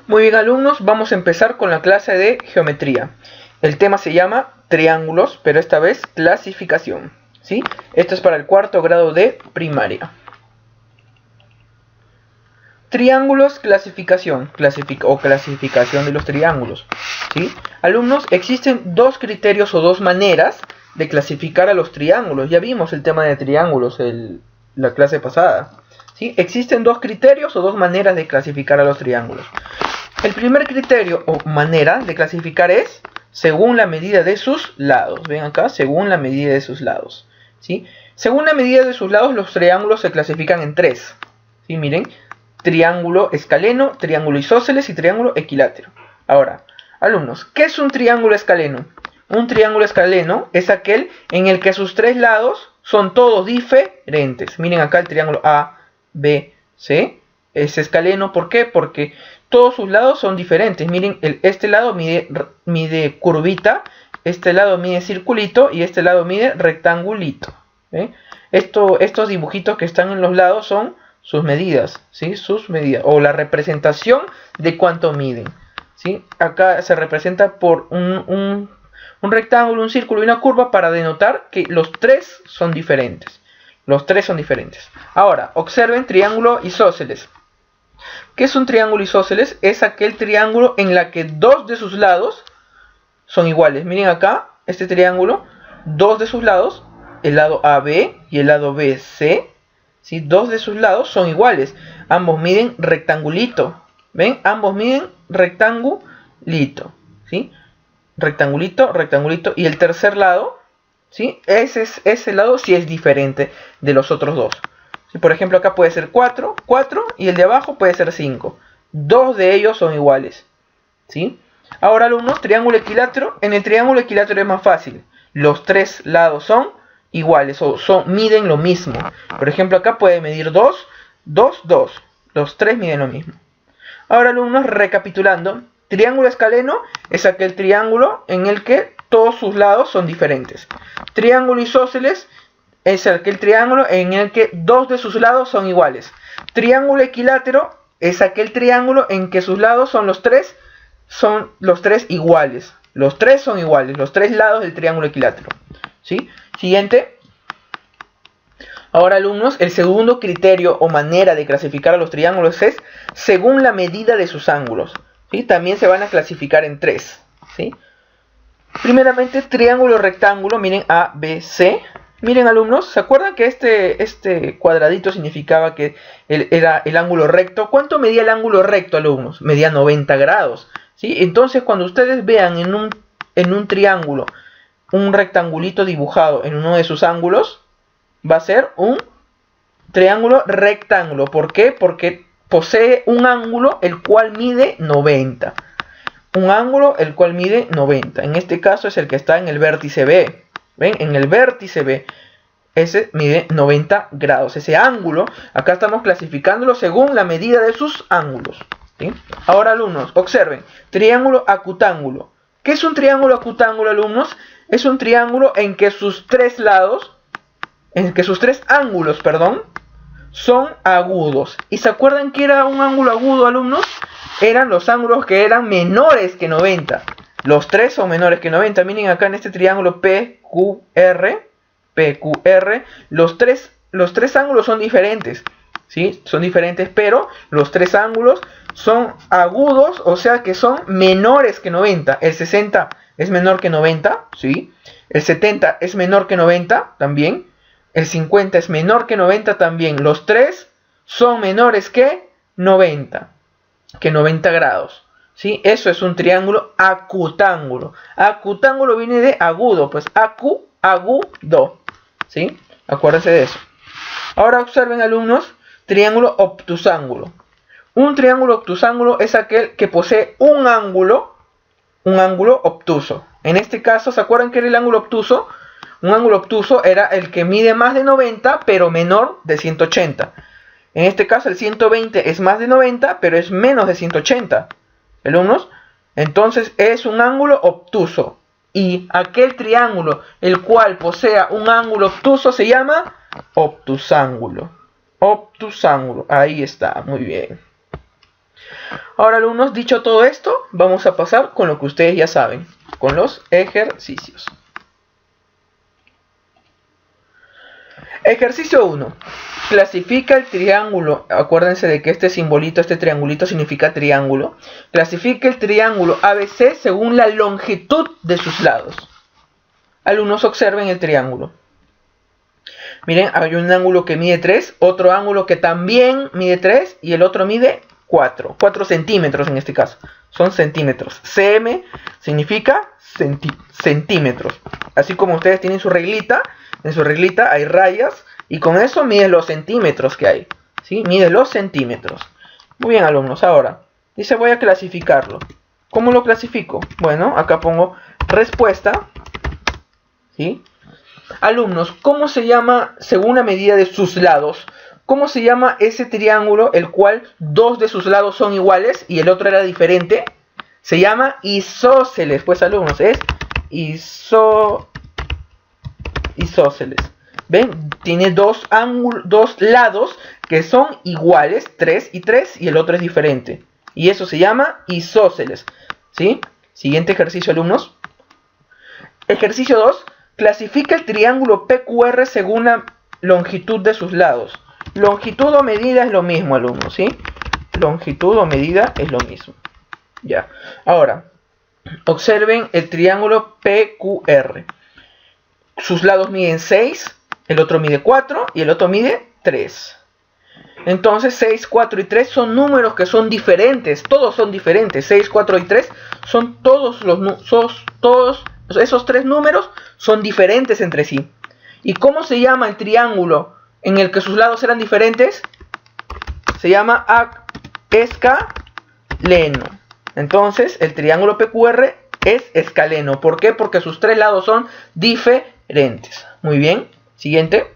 Muy bien, alumnos, vamos a empezar con la clase de geometría. El tema se llama triángulos, pero esta vez clasificación, ¿sí? Esto es para el cuarto grado de primaria. Triángulos, clasificación, clasificación de los triángulos, ¿sí? Alumnos, existen dos criterios o dos maneras de clasificar a los triángulos. Ya vimos el tema de triángulos en la clase pasada, ¿sí? Existen dos criterios o dos maneras de clasificar a los triángulos. El primer criterio o manera de clasificar es según la medida de sus lados. Ven acá, según la medida de sus lados, ¿sí? Según la medida de sus lados, los triángulos se clasifican en tres, ¿sí? Miren, triángulo escaleno, triángulo isósceles y triángulo equilátero. Ahora, alumnos, ¿qué es un triángulo escaleno? Un triángulo escaleno es aquel en el que sus tres lados son todos diferentes. Miren acá el triángulo A, B, C. Es escaleno, ¿por qué? Porque todos sus lados son diferentes. Miren, este lado mide curvita, este lado mide circulito y este lado mide rectangulito. Estos dibujitos que están en los lados son sus medidas, ¿sí? Sus medidas, o la representación de cuánto miden, ¿sí? Acá se representa por un rectángulo, un círculo y una curva para denotar que los tres son diferentes. Los tres son diferentes. Ahora, observen triángulo isósceles. ¿Qué es un triángulo isósceles? Es aquel triángulo en la que dos de sus lados son iguales. Miren acá, este triángulo, dos de sus lados, el lado AB y el lado BC, ¿sí? Dos de sus lados son iguales. Ambos miden rectangulito. ¿Ven? Ambos miden rectangulito, ¿sí? Rectangulito, rectangulito. Y el tercer lado, ¿sí? Ese lado sí es diferente de los otros dos. ¿Sí? Por ejemplo, acá puede ser 4, 4 y el de abajo puede ser 5. Dos de ellos son iguales, ¿sí? Ahora, alumnos, triángulo equilátero. En el triángulo equilátero es más fácil. Los tres lados son iguales o miden lo mismo. Por ejemplo, acá puede medir 2, 2, 2. Los tres miden lo mismo. Ahora, alumnos, recapitulando. Triángulo escaleno es aquel triángulo en el que todos sus lados son diferentes. Triángulo isósceles es aquel triángulo en el que dos de sus lados son iguales. Triángulo equilátero es aquel triángulo en que sus lados son los tres iguales. Los tres son iguales, los tres lados del triángulo equilátero, ¿sí? Siguiente. Ahora, alumnos, el segundo criterio o manera de clasificar a los triángulos es según la medida de sus ángulos, ¿sí? También se van a clasificar en tres, ¿sí? Primeramente, triángulo rectángulo, miren A, B, C. Miren, alumnos, ¿se acuerdan que este cuadradito significaba que era el ángulo recto? ¿Cuánto medía el ángulo recto, alumnos? Medía 90 grados, ¿sí? Entonces, cuando ustedes vean en un triángulo un rectangulito dibujado en uno de sus ángulos, va a ser un triángulo rectángulo. ¿Por qué? Porque posee un ángulo el cual mide 90. Un ángulo el cual mide 90. En este caso es el que está en el vértice B. ¿Ven? En el vértice B. Ese mide 90 grados. Ese ángulo, acá estamos clasificándolo según la medida de sus ángulos, ¿sí? Ahora, alumnos, observen. Triángulo acutángulo. ¿Qué es un triángulo acutángulo, alumnos? Es un triángulo en que sus tres ángulos, son agudos. ¿Y se acuerdan que era un ángulo agudo, alumnos? Eran los ángulos que eran menores que 90. Los tres son menores que 90. Miren acá en este triángulo PQR, los tres ángulos son diferentes, ¿sí? Son diferentes, pero los tres ángulos son agudos, o sea que son menores que 90. El 60 es menor que 90, ¿sí? El 70 es menor que 90 también. El 50 es menor que 90 también. Los tres son menores que 90 grados, ¿sí? Eso es un triángulo acutángulo. Acutángulo viene de agudo, pues agudo, ¿sí? Acuérdense de eso. Ahora observen, alumnos, triángulo obtusángulo. Un triángulo obtusángulo es aquel que posee un ángulo obtuso. En este caso, ¿se acuerdan qué era el ángulo obtuso? Un ángulo obtuso era el que mide más de 90, pero menor de 180. En este caso, el 120 es más de 90, pero es menos de 180. ¿Alumnos? Entonces, es un ángulo obtuso. Y aquel triángulo el cual posea un ángulo obtuso se llama obtusángulo. Obtusángulo. Ahí está, muy bien. Ahora, alumnos, dicho todo esto, vamos a pasar con lo que ustedes ya saben, con los ejercicios. Ejercicio 1. Clasifica el triángulo. Acuérdense de que este simbolito, este triangulito significa triángulo. Clasifica el triángulo ABC según la longitud de sus lados. Alumnos, observen el triángulo. Miren, hay un ángulo que mide 3, otro ángulo que también mide 3 y el otro mide 4. 4 centímetros en este caso. Son centímetros. cm significa centímetros. Así como ustedes tienen su reglita, en su reglita hay rayas y con eso miden los centímetros que hay. ¿Sí? Mide los centímetros. Muy bien, alumnos. Ahora, dice voy a clasificarlo. ¿Cómo lo clasifico? Bueno, acá pongo respuesta. ¿Sí? Alumnos, ¿cómo se llama según la medida de sus lados? ¿Cómo se llama ese triángulo el cual dos de sus lados son iguales y el otro era diferente? Se llama isósceles. Pues, alumnos, es isósceles. ¿Ven? Tiene dos lados que son iguales, 3 y 3, y el otro es diferente. Y eso se llama isósceles. ¿Sí? Siguiente ejercicio, alumnos. Ejercicio 2. Clasifica el triángulo PQR según la longitud de sus lados. Longitud o medida es lo mismo, alumnos, ¿sí? Longitud o medida es lo mismo. Ya. Ahora, observen el triángulo PQR. Sus lados miden 6, el otro mide 4 y el otro mide 3. Entonces 6, 4 y 3 son números que son diferentes. Todos son diferentes. 6, 4 y 3 son esos tres números son diferentes entre sí. ¿Y cómo se llama el triángulo en el que sus lados eran diferentes? Se llama escaleno. Entonces el triángulo PQR es escaleno. ¿Por qué? Porque sus tres lados son diferentes. Muy bien. Siguiente.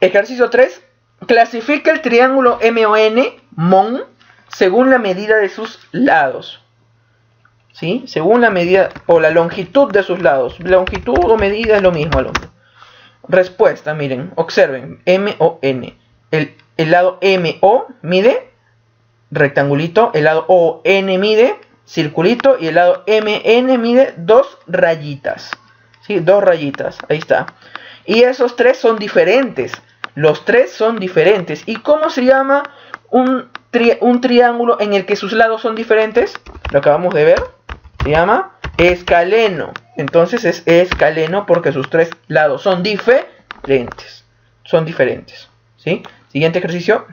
Ejercicio 3. Clasifica el triángulo MON según la medida de sus lados. ¿Sí? Según la medida o la longitud de sus lados. Longitud o medida es lo mismo, alumno. Respuesta, miren, observen. MON. El lado MO mide rectangulito. El lado ON mide circulito. Y el lado MN mide dos rayitas. ¿Sí? Dos rayitas. Ahí está. Y esos tres son diferentes. Los tres son diferentes. ¿Y cómo se llama un triángulo en el que sus lados son diferentes? Lo acabamos de ver. Se llama escaleno. Entonces es escaleno porque sus tres lados son diferentes. Son diferentes. ¿Sí? Siguiente ejercicio.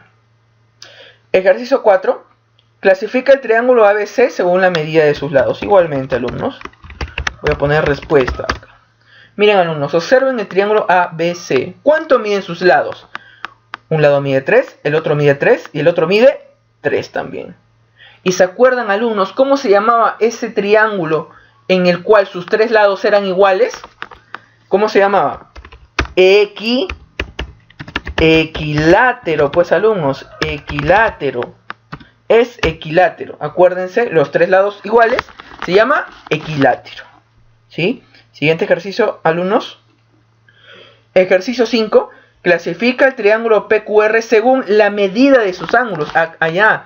Ejercicio 4. Clasifica el triángulo ABC según la medida de sus lados. Igualmente, alumnos. Voy a poner respuesta acá. Miren, alumnos, observen el triángulo ABC. ¿Cuánto miden sus lados? Un lado mide 3, el otro mide 3 y el otro mide 3 también. ¿Y se acuerdan, alumnos, cómo se llamaba ese triángulo en el cual sus tres lados eran iguales? ¿Cómo se llamaba? Equilátero, pues, alumnos, equilátero. Es equilátero. Acuérdense, los tres lados iguales se llama equilátero. ¿Sí? Siguiente ejercicio, alumnos. Ejercicio 5. Clasifica el triángulo PQR según la medida de sus ángulos. Acá ya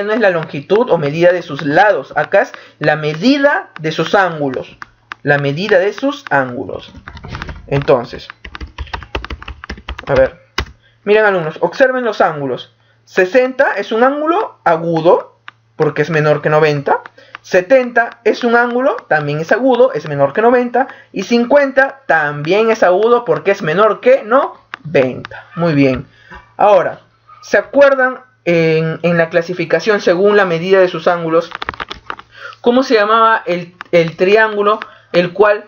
no es la longitud o medida de sus lados. Acá es la medida de sus ángulos. La medida de sus ángulos. Entonces, a ver. Miren, alumnos, observen los ángulos. 60 es un ángulo agudo porque es menor que 90. 70 es un ángulo, también es agudo, es menor que 90. Y 50 también es agudo porque es menor que 90. Muy bien. Ahora, ¿se acuerdan en la clasificación según la medida de sus ángulos? ¿Cómo se llamaba el triángulo el cual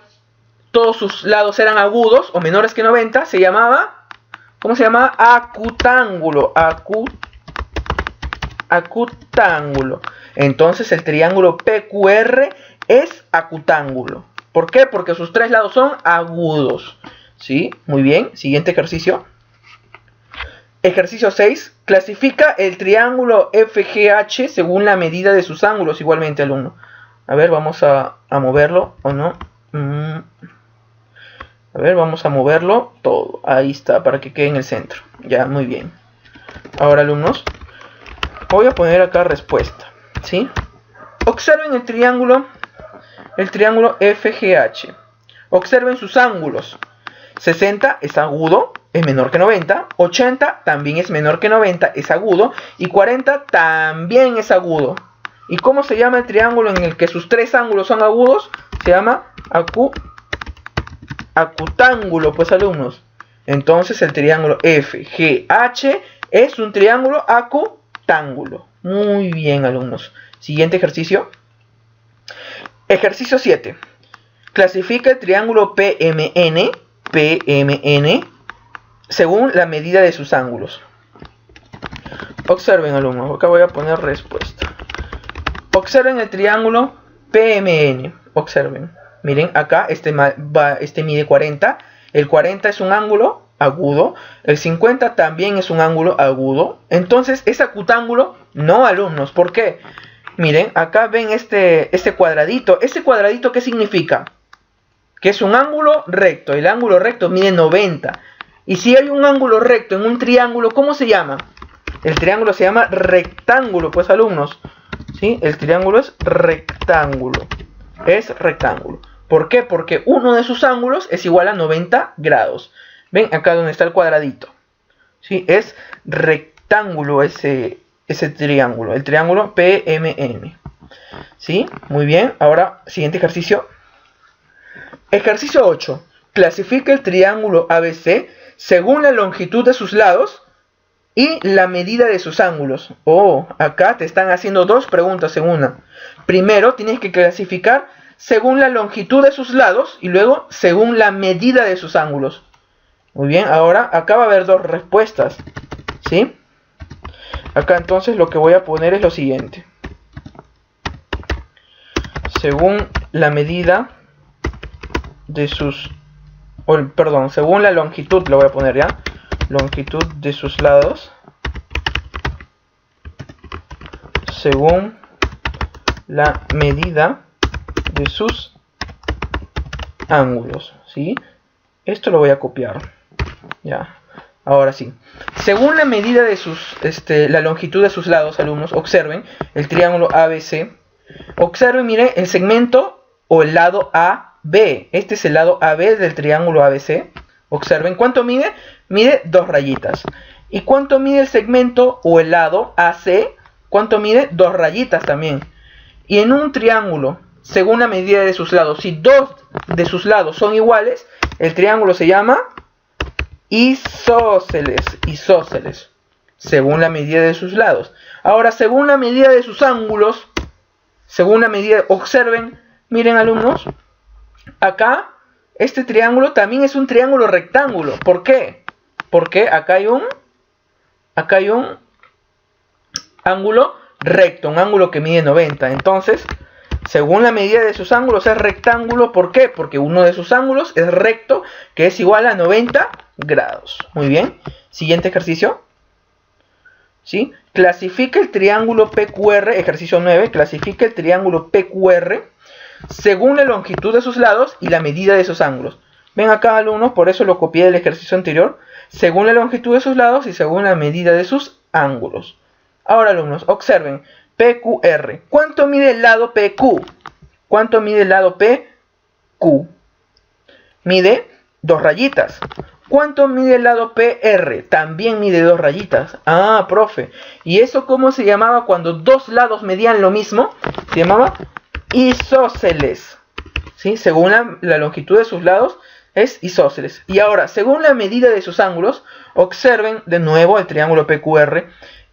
todos sus lados eran agudos o menores que 90? Se llamaba, ¿cómo se llamaba? Acutángulo. Acutángulo. Entonces el triángulo PQR es acutángulo. ¿Por qué? Porque sus tres lados son agudos. ¿Sí? Muy bien. Siguiente ejercicio. Ejercicio 6. Clasifica el triángulo FGH según la medida de sus ángulos. Igualmente, alumno. A ver, vamos a moverlo o no. A ver, vamos a moverlo todo. Ahí está, para que quede en el centro. Ya, muy bien. Ahora, alumnos, Voy a poner acá respuesta, ¿sí? Observen el triángulo FGH. Observen sus ángulos. 60 es agudo, es menor que 90. 80 también es menor que 90, es agudo. Y 40 también es agudo. ¿Y cómo se llama el triángulo en el que sus tres ángulos son agudos? Se llama acutángulo, pues alumnos. Entonces el triángulo FGH es un triángulo acutángulo. Muy bien, alumnos. Siguiente ejercicio. Ejercicio 7. Clasifica el triángulo PMN según la medida de sus ángulos. Observen, alumnos. Acá voy a poner respuesta. Observen el triángulo PMN. Observen. Miren, acá este mide 40. El 40 es un ángulo agudo. El 50 también es un ángulo agudo. Entonces, ¿es acutángulo? No, alumnos. ¿Por qué? Miren, acá ven este cuadradito. ¿Ese cuadradito qué significa? Que es un ángulo recto. El ángulo recto mide 90. Y si hay un ángulo recto en un triángulo, ¿cómo se llama? El triángulo se llama rectángulo, pues alumnos. ¿Sí? El triángulo es rectángulo. Es rectángulo. ¿Por qué? Porque uno de sus ángulos es igual a 90 grados. ¿Ven? Acá donde está el cuadradito. ¿Sí? Es rectángulo ese triángulo. El triángulo PMN. ¿Sí? Muy bien. Ahora, siguiente ejercicio. Ejercicio 8. Clasifica el triángulo ABC según la longitud de sus lados y la medida de sus ángulos. Oh, acá te están haciendo dos preguntas en una. Primero, tienes que clasificar según la longitud de sus lados y luego según la medida de sus ángulos. Muy bien, ahora acá va a haber dos respuestas. ¿Sí? Acá entonces lo que voy a poner es lo siguiente. Según la medida de sus... perdón, según la longitud lo voy a poner ya. Longitud de sus lados. Según la medida de sus ángulos. ¿Sí? Esto lo voy a copiar. Ya. Ahora sí. Según la medida de sus... la longitud de sus lados, alumnos, observen el triángulo ABC. Observen, miren, el segmento o el lado AB. Este es el lado AB del triángulo ABC. Observen, ¿cuánto mide? Mide 2 rayitas. ¿Y cuánto mide el segmento o el lado AC? ¿Cuánto mide? 2 rayitas también. Y en un triángulo, según la medida de sus lados, si dos de sus lados son iguales, el triángulo se llama isósceles. Isósceles. Según la medida de sus lados. Ahora, según la medida de sus ángulos, según la medida, observen, miren, alumnos, acá este triángulo también es un triángulo rectángulo. ¿Por qué? Porque acá hay un ángulo recto, un ángulo que mide 90. Entonces, según la medida de sus ángulos es rectángulo. ¿Por qué? Porque uno de sus ángulos es recto, que es igual a 90 grados. Muy bien. Siguiente ejercicio. ¿Sí? Clasifica el triángulo PQR, ejercicio 9. Clasifica el triángulo PQR según la longitud de sus lados y la medida de sus ángulos. Ven acá, alumnos, por eso lo copié del ejercicio anterior. Según la longitud de sus lados y según la medida de sus ángulos. Ahora, alumnos, observen. PQR. ¿Cuánto mide el lado PQ? ¿Cuánto mide el lado PQ? Mide 2 rayitas. ¿Cuánto mide el lado PR? También mide 2 rayitas. Ah, profe. ¿Y eso cómo se llamaba cuando dos lados medían lo mismo? Se llamaba isósceles. ¿Sí? Según la longitud de sus lados es isósceles. Y ahora, según la medida de sus ángulos, observen de nuevo el triángulo PQR.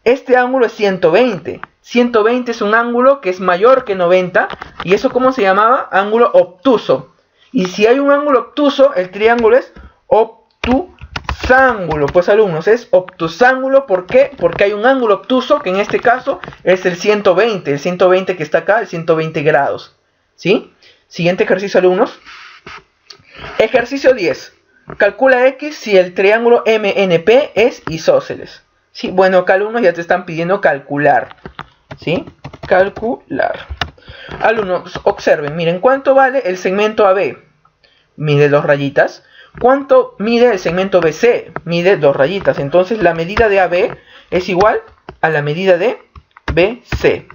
Este ángulo es 120. 120 es un ángulo que es mayor que 90. ¿Y eso cómo se llamaba? Ángulo obtuso. Y si hay un ángulo obtuso, el triángulo es obtusángulo. Pues, alumnos, es obtusángulo. ¿Por qué? Porque hay un ángulo obtuso que en este caso es el 120. El 120 que está acá, el 120 grados. ¿Sí? Siguiente ejercicio, alumnos. Ejercicio 10. Calcula X si el triángulo MNP es isósceles. Sí, bueno, acá, alumnos, ya te están pidiendo calcular. ¿Sí? Calcular. Alumnos, observen, miren, ¿cuánto vale el segmento AB? Mide 2 rayitas. ¿Cuánto mide el segmento BC? Mide 2 rayitas. Entonces, la medida de AB es igual a la medida de BC.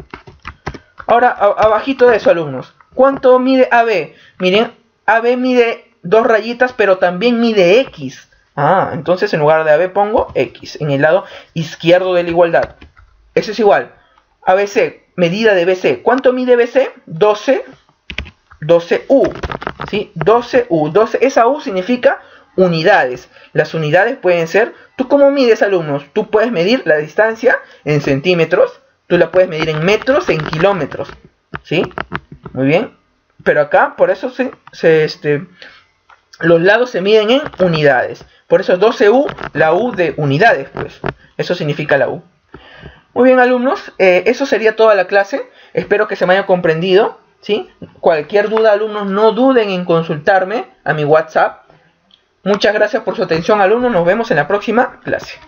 Ahora, abajito de eso, alumnos, ¿cuánto mide AB? Miren, AB mide 2 rayitas, pero también mide X. Entonces en lugar de AB pongo X en el lado izquierdo de la igualdad. Eso es igual. ABC, medida de BC. ¿Cuánto mide BC? 12U. ¿Sí? 12U. 12, esa U significa unidades. Las unidades pueden ser... ¿Tú cómo mides, alumnos? Tú puedes medir la distancia en centímetros. Tú la puedes medir en metros, en kilómetros. ¿Sí? Muy bien. Pero acá, por eso los lados se miden en unidades. Por eso es 12U, la U de unidades, pues. Eso significa la U. Muy bien, alumnos. Eso sería toda la clase. Espero que se me haya comprendido, ¿sí? Cualquier duda, alumnos, no duden en consultarme a mi WhatsApp. Muchas gracias por su atención, alumnos. Nos vemos en la próxima clase.